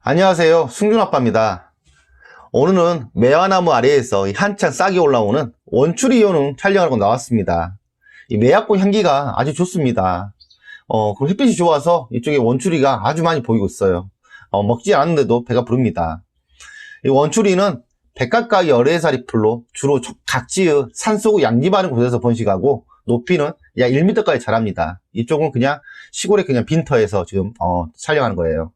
안녕하세요. 승준아빠입니다. 오늘은 매화나무 아래에서 한창 싹이 올라오는 원추리 효능 촬영하고 나왔습니다. 이 매화꽃 향기가 아주 좋습니다. 그리고 햇빛이 좋아서 이쪽에 원추리가 아주 많이 보이고 있어요. 먹지 않았는데도 배가 부릅니다. 이 원추리는 백가까이 열애살이 풀로 주로 각지의 산속 양지 많은 곳에서 번식하고 높이는 약 1m까지 자랍니다. 이쪽은 그냥 시골에 그냥 빈터에서 지금 촬영하는 거예요.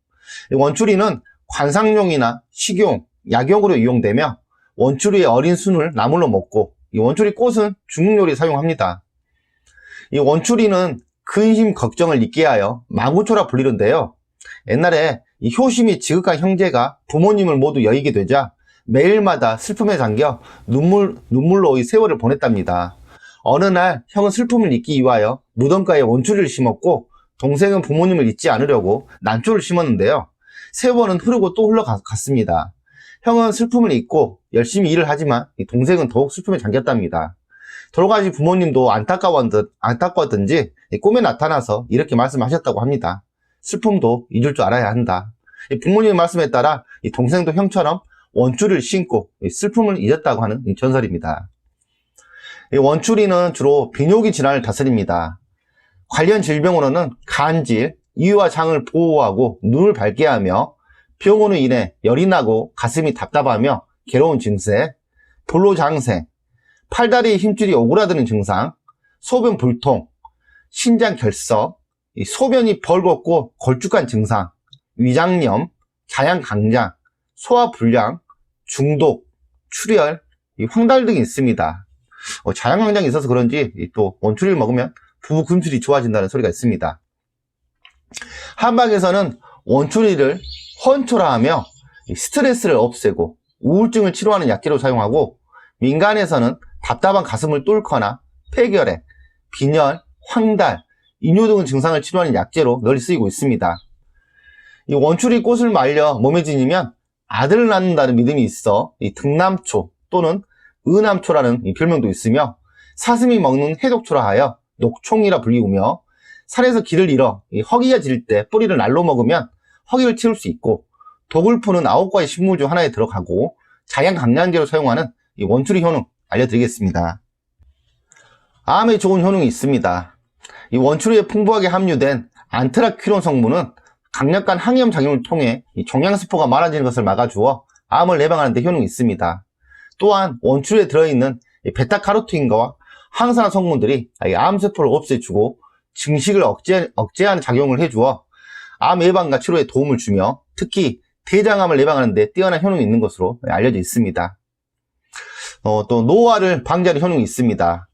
이 원추리는 관상용이나 식용, 약용으로 이용되며 원추리의 어린 순을 나물로 먹고 이 원추리 꽃은 중국 요리에 사용합니다. 이 원추리는 근심 걱정을 잊게 하여 망우초라 불리는데요. 옛날에 이 효심이 지극한 형제가 부모님을 모두 여의게 되자 매일마다 슬픔에 잠겨 눈물로 이 세월을 보냈답니다. 어느 날 형은 슬픔을 잊기 위하여 무덤가에 원추리를 심었고 동생은 부모님을 잊지 않으려고 난초를 심었는데요. 세월은 흐르고 또 흘러갔습니다. 형은 슬픔을 잊고 열심히 일을 하지만 동생은 더욱 슬픔에 잠겼답니다. 돌아가신 부모님도 안타까웠던지 꿈에 나타나서 이렇게 말씀하셨다고 합니다. 슬픔도 잊을 줄 알아야 한다. 부모님의 말씀에 따라 동생도 형처럼 원추리를 심고 슬픔을 잊었다고 하는 전설입니다. 원추리는 주로 비뇨기 질환을 다스립니다. 관련 질병으로는 간질, 이와 장을 보호하고 눈을 밝게 하며 병으로 인해 열이 나고 가슴이 답답하며 괴로운 증세, 불로장생, 팔다리의 힘줄이 오그라드는 증상, 소변 불통, 신장 결석, 소변이 벌겋고 걸쭉한 증상, 위장염, 자양강장, 소화불량, 중독, 출혈, 황달 등이 있습니다. 자양강장이 있어서 그런지 또 원추리를 먹으면 부부 금술이 좋아진다는 소리가 있습니다. 한방에서는 원추리를 헌초라하며 스트레스를 없애고 우울증을 치료하는 약재로 사용하고 민간에서는 답답한 가슴을 뚫거나 폐결핵, 빈혈, 황달, 이뇨 등의 증상을 치료하는 약재로 널리 쓰이고 있습니다. 이 원추리 꽃을 말려 몸에 지니면 아들을 낳는다는 믿음이 있어 이 등남초 또는 의남초라는 별명도 있으며 사슴이 먹는 해독초라 하여 녹총이라 불리우며 산에서 길을 잃어 허기가 질 때 뿌리를 날로 먹으면 허기를 채울 수 있고 독을 푸는 9가지 식물 중 하나에 들어가고 자양강장제로 사용하는 이 원추리 효능 알려드리겠습니다. 암에 좋은 효능이 있습니다. 이 원추리에 풍부하게 함유된 안트라퀴론 성분은 강력한 항염 작용을 통해 이 종양세포가 많아지는 것을 막아주어 암을 예방하는 데 효능이 있습니다. 또한 원추리에 들어있는 베타카로틴과 항산화 성분들이 암세포를 없애주고 증식을 억제하는 작용을 해주어 암 예방과 치료에 도움을 주며 특히 대장암을 예방하는 데 뛰어난 효능이 있는 것으로 알려져 있습니다. 또 노화를 방지하는 효능이 있습니다.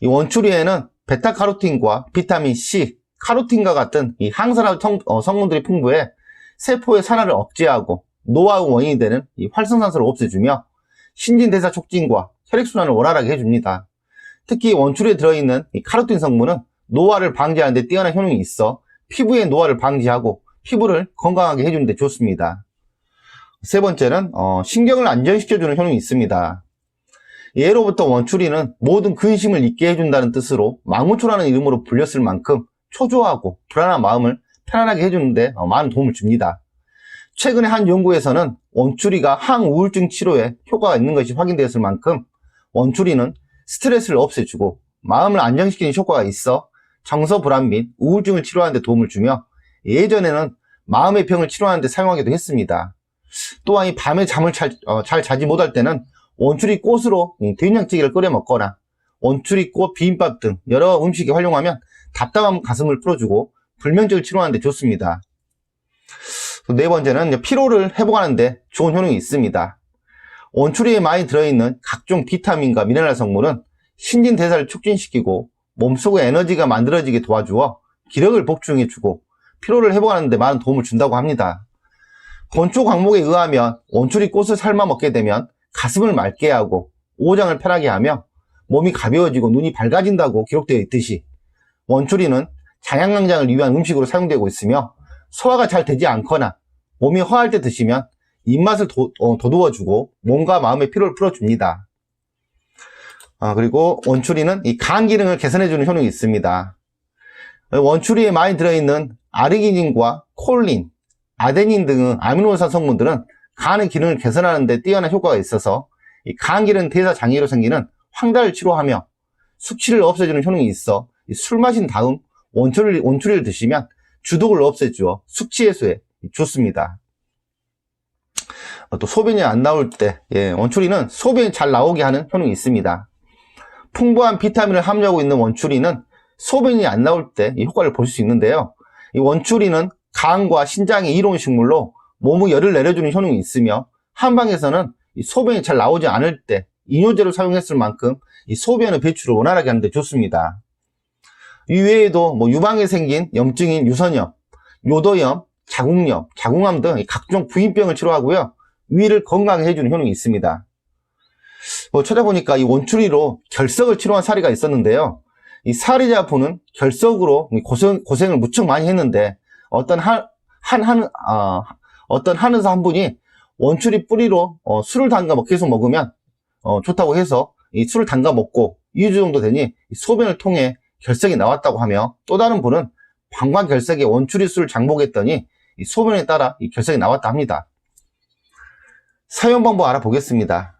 이 원추리에는 베타카로틴과 비타민 C, 카로틴과 같은 이 항산화 성분들이 풍부해 세포의 산화를 억제하고 노화의 원인이 되는 이 활성산소를 없애주며 신진대사 촉진과 혈액순환을 원활하게 해줍니다. 특히 원추리에 들어있는 이 카로틴 성분은 노화를 방지하는 데 뛰어난 효능이 있어 피부의 노화를 방지하고 피부를 건강하게 해주는 데 좋습니다. 세 번째는 신경을 안정시켜주는 효능이 있습니다. 예로부터 원추리는 모든 근심을 잊게 해준다는 뜻으로 망우초라는 이름으로 불렸을 만큼 초조하고 불안한 마음을 편안하게 해주는 데 많은 도움을 줍니다. 최근에 한 연구에서는 원추리가 항우울증 치료에 효과가 있는 것이 확인되었을 만큼 원추리는 스트레스를 없애주고 마음을 안정시키는 효과가 있어 정서 불안 및 우울증을 치료하는 데 도움을 주며 예전에는 마음의 병을 치료하는 데 사용하기도 했습니다. 또한 이 밤에 잠을 잘 자지 못할 때는 원추리 꽃으로 된장찌개를 끓여 먹거나 원추리 꽃 비빔밥 등 여러 음식에 활용하면 답답한 가슴을 풀어주고 불면증을 치료하는 데 좋습니다. 네 번째는 피로를 회복하는 데 좋은 효능이 있습니다. 원추리에 많이 들어있는 각종 비타민과 미네랄 성분은 신진대사를 촉진시키고 몸속에 에너지가 만들어지게 도와주어 기력을 복충해주고 피로를 회복하는 데 많은 도움을 준다고 합니다. 건초 광목에 의하면 원추리 꽃을 삶아 먹게 되면 가슴을 맑게 하고 오장을 편하게 하며 몸이 가벼워지고 눈이 밝아진다고 기록되어 있듯이 원추리는 자양강장을 위한 음식으로 사용되고 있으며 소화가 잘 되지 않거나 몸이 허할 때 드시면 입맛을 돋우어주고 몸과 마음의 피로를 풀어줍니다. 그리고 원추리는 이 간 기능을 개선해주는 효능이 있습니다. 원추리에 많이 들어있는 아르기닌과 콜린, 아데닌 등의 아미노산 성분들은 간의 기능을 개선하는 데 뛰어난 효과가 있어서 이 간기능 대사 장애로 생기는 황달을 치료하며 숙취를 없애주는 효능이 있어 술 마신 다음 원추리를 드시면 주독을 없애주어 숙취 해소에 좋습니다. 또 소변이 안 나올 때 원추리는 소변이 잘 나오게 하는 효능이 있습니다. 풍부한 비타민을 함유하고 있는 원추리는 소변이 안 나올 때 이 효과를 볼 수 있는데요. 이 원추리는 간과 신장의 이로운 식물로 몸의 열을 내려주는 효능이 있으며 한방에서는 이 소변이 잘 나오지 않을 때 이뇨제로 사용했을 만큼 이 소변의 배출을 원활하게 하는 데 좋습니다. 이외에도 유방에 생긴 염증인 유선염, 요도염, 자궁염, 자궁암 등 각종 부인병을 치료하고요. 위를 건강하게 해주는 효능이 있습니다. 찾아보니까 이 원추리로 결석을 치료한 사례가 있었는데요. 이 사례자분은 결석으로 고생을 무척 많이 했는데 어떤 한의사 한 분이 원추리 뿌리로 술을 담가 계속 먹으면 좋다고 해서 이 술을 담가 먹고 2주 정도 되니 소변을 통해 결석이 나왔다고 하며, 또 다른 분은 방광결석에 원추리 술을 장복했더니 이 소변에 따라 이 결석이 나왔다 합니다. 사용 방법 알아보겠습니다.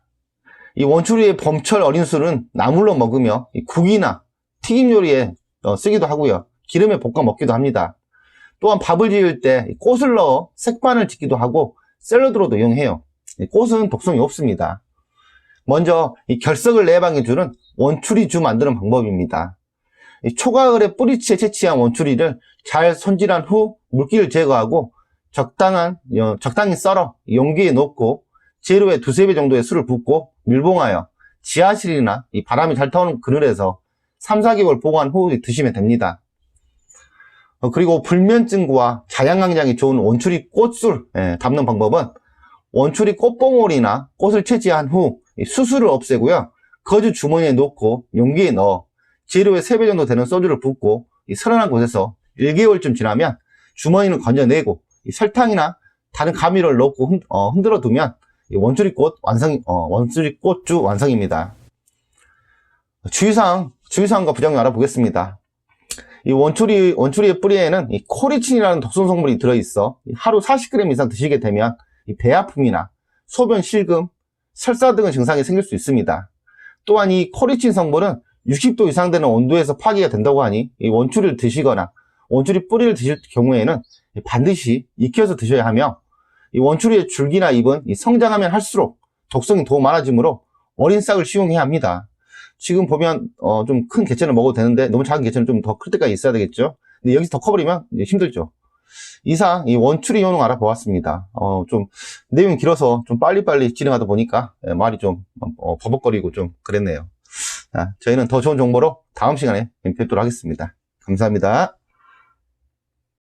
이 원추리의 봄철 어린 술은 나물로 먹으며 국이나 튀김 요리에 쓰기도 하고요. 기름에 볶아 먹기도 합니다. 또한 밥을 지을 때 꽃을 넣어 색반을 짓기도 하고 샐러드로도 이용해요. 꽃은 독성이 없습니다. 먼저 이 결석을 예방해주는 원추리주 만드는 방법입니다. 초가을에 뿌리채 채취한 원추리를 잘 손질한 후 물기를 제거하고 적당히 썰어 용기에 넣고 재료에 2~3배 정도의 술을 붓고 밀봉하여 지하실이나 이 바람이 잘 타오는 그늘에서 3~4개월 보관 후 드시면 됩니다. 그리고 불면증과 자양강장이 좋은 원추리 꽃술 담는 방법은 원추리 꽃봉오리나 꽃을 채취한 후 수수를 없애고요. 거즈 주머니에 넣고 용기에 넣어 재료에 3배 정도 되는 소주를 붓고 서른한 곳에서 1개월쯤 지나면 주머니는 건져내고 설탕이나 다른 감미료를 넣고 흔들어 두면 원추리 꽃주 완성입니다. 주의사항과 부작용 알아보겠습니다. 이 원추리의 뿌리에는 이 코리친이라는 독성 성분이 들어있어 하루 40g 이상 드시게 되면 배 아픔이나 소변 실금, 설사 등의 증상이 생길 수 있습니다. 또한 이 코리친 성분은 60도 이상 되는 온도에서 파기가 된다고 하니 이 원추리를 드시거나 원추리 뿌리를 드실 경우에는 반드시 익혀서 드셔야 하며, 이 원추리의 줄기나 잎은 성장하면 할수록 독성이 더 많아지므로 어린 싹을 시용해야 합니다. 지금 보면 좀 큰 개체는 먹어도 되는데 너무 작은 개체는 좀 더 클 때까지 있어야 되겠죠. 근데 여기서 더 커버리면 힘들죠. 이상 이 원추리 효능 알아보았습니다. 좀 내용이 길어서 좀 빨리빨리 진행하다 보니까 말이 좀 버벅거리고 좀 그랬네요. 저희는 더 좋은 정보로 다음 시간에 뵙도록 하겠습니다. 감사합니다.